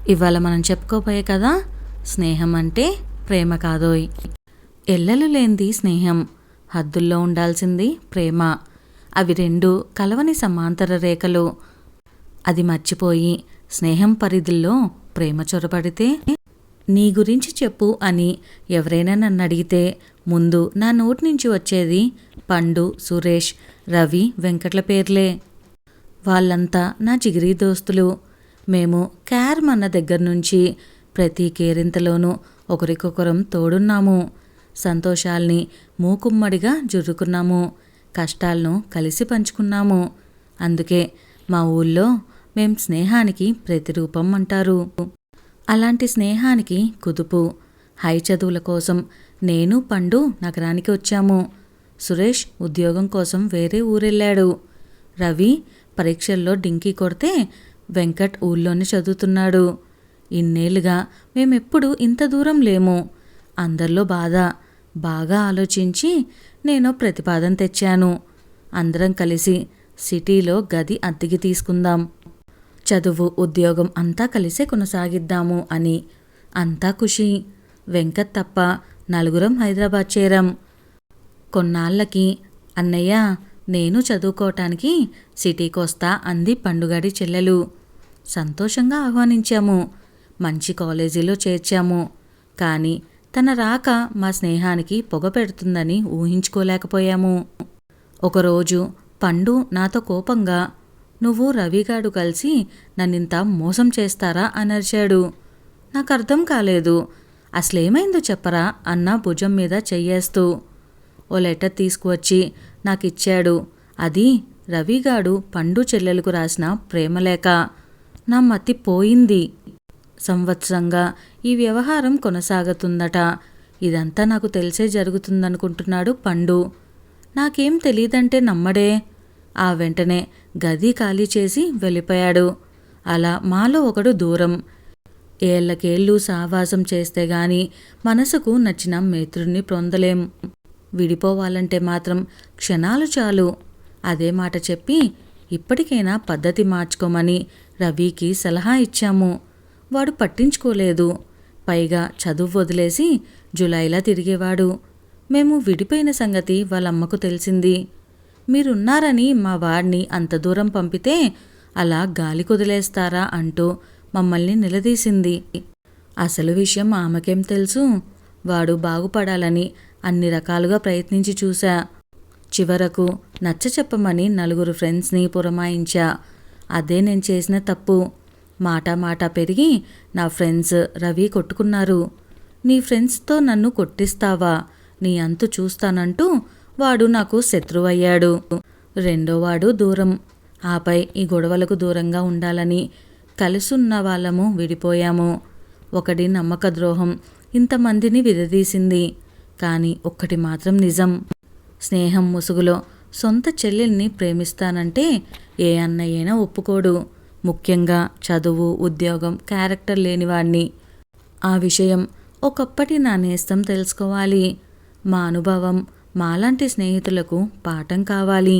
ఇవాళ మనం చెప్పుకోబోయే కదా, స్నేహం అంటే ప్రేమ కాదోయ్. ఎల్లలు లేనిది స్నేహం, హద్దుల్లో ఉండాల్సింది ప్రేమ. అవి రెండు కలవని సమాంతర రేఖలు. అది మర్చిపోయి స్నేహం పరిధుల్లో ప్రేమ చొరబడితే, నీ గురించి చెప్పు అని ఎవరైనా నన్ను అడిగితే ముందు నా నోటి నుంచి వచ్చేది పండు, సురేష్, రవి, వెంకట్ల పేర్లే. వాళ్ళంతా నా జిగిరి దోస్తులు. మేము క్యార్ అన్న దగ్గర నుంచి ప్రతి కేరింతలోనూ ఒకరికొకరం తోడున్నాము. సంతోషాల్ని మూకుమ్మడిగా జుర్రుకున్నాము, కష్టాలను కలిసి పంచుకున్నాము. అందుకే మా ఊళ్ళో మేం స్నేహానికి ప్రతిరూపం అంటారు. అలాంటి స్నేహానికి కుదుపు. హై చదువుల కోసం నేను, పండు నగరానికి వచ్చాము. సురేష్ ఉద్యోగం కోసం వేరే ఊరెళ్ళాడు. రవి పరీక్షల్లో డింకీ కొడితే వెంకట్ ఊళ్ళోనే చదువుతున్నాడు. ఇన్నేళ్లుగా మేమెప్పుడు ఇంత దూరం లేము. అందరిలో బాధ. బాగా ఆలోచించి నేను ప్రతిపాదన తెచ్చాను. అందరం కలిసి సిటీలో గది అద్దెకి తీసుకుందాం, చదువు ఉద్యోగం అంతా కలిసే కొనసాగిద్దాము అని. అంతా ఖుషి. వెంకట్ తప్ప నలుగురం హైదరాబాద్ చేరాం. కొన్నాళ్ళకి అన్నయ్య, నేను చదువుకోవటానికి సిటీకి వస్తా అంది పండుగాడి చెల్లెలు. సంతోషంగా ఆహ్వానించాము. మంచి కాలేజీలో చేర్చాము. కానీ తన రాక మా స్నేహానికి పొగ పెడుతుందని ఊహించుకోలేకపోయాము. ఒకరోజు పండు నాతో కోపంగా, నువ్వు రవిగాడు కలిసి నన్నింత మోసం చేస్తారా అని అరిచాడు. నాకు అర్థం కాలేదు. అసలేమైందో చెప్పరా అన్న భుజం మీద చెయ్యేస్తూ. ఓ లెటర్ తీసుకువచ్చి నాకిచ్చాడు. అది రవిగాడు పండు చెల్లెలకు రాసిన ప్రేమలేఖ. నా మతి పోయింది. సంవత్సరంగా ఈ వ్యవహారం కొనసాగుతుందట. ఇదంతా నాకు తెలిసే జరుగుతుందనుకుంటున్నాడు పండు. నాకేం తెలీదంటే నమ్మడే. ఆ వెంటనే గది ఖాళీ చేసి వెళ్ళిపోయాడు. అలా మాలో ఒకడు దూరం. ఏళ్లకేళ్ళు సావాసం చేస్తే గాని మనసుకు నచ్చిన మిత్రుడిని పొందలేం. విడిపోవాలంటే మాత్రం క్షణాలు చాలు. అదే మాట చెప్పి ఇప్పటికైనా పద్ధతి మార్చుకోమని రవికి సలహా ఇచ్చాము. వాడు పట్టించుకోలేదు. పైగా చదువు వదిలేసి జులైలా తిరిగేవాడు. మేము విడిపోయిన సంగతి వాళ్ళమ్మకు తెలిసింది. మీరున్నారని మా వాడిని అంత దూరం పంపితే అలా గాలి కుదిలేస్తారా అంటూ మమ్మల్ని నిలదీసింది. అసలు విషయం ఆమెకేం తెలుసు? వాడు బాగుపడాలని అన్ని రకాలుగా ప్రయత్నించి చూశా. చివరకు నచ్చ చెప్పమని నలుగురు ఫ్రెండ్స్ని పురమాయించా. అదే నేను చేసిన తప్పు. మాట పెరిగి నా ఫ్రెండ్స్ రవి కొట్టుకున్నారు. నీ ఫ్రెండ్స్తో నన్ను కొట్టిస్తావా, నీ అంతు చూస్తానంటూ వాడు నాకు శత్రువయ్యాడు. రెండోవాడు దూరం. ఆపై ఈ గొడవలకు దూరంగా ఉండాలని కలిసున్న వాళ్ళము విడిపోయాము. ఒకటి నమ్మక ద్రోహం ఇంతమందిని విడదీసింది. కానీ ఒక్కటి మాత్రం నిజం. స్నేహం ముసుగులో సొంత చెల్లెల్ని ప్రేమిస్తానంటే ఏ అన్నయ్యైనా ఒప్పుకోడు. ముఖ్యంగా చదువు, ఉద్యోగం, క్యారెక్టర్ లేనివాణ్ణి. ఆ విషయం ఒకప్పటి నా నేస్తం తెలుసుకోవాలి. మా అనుభవం మాలాంటి స్నేహితులకు పాఠం కావాలి.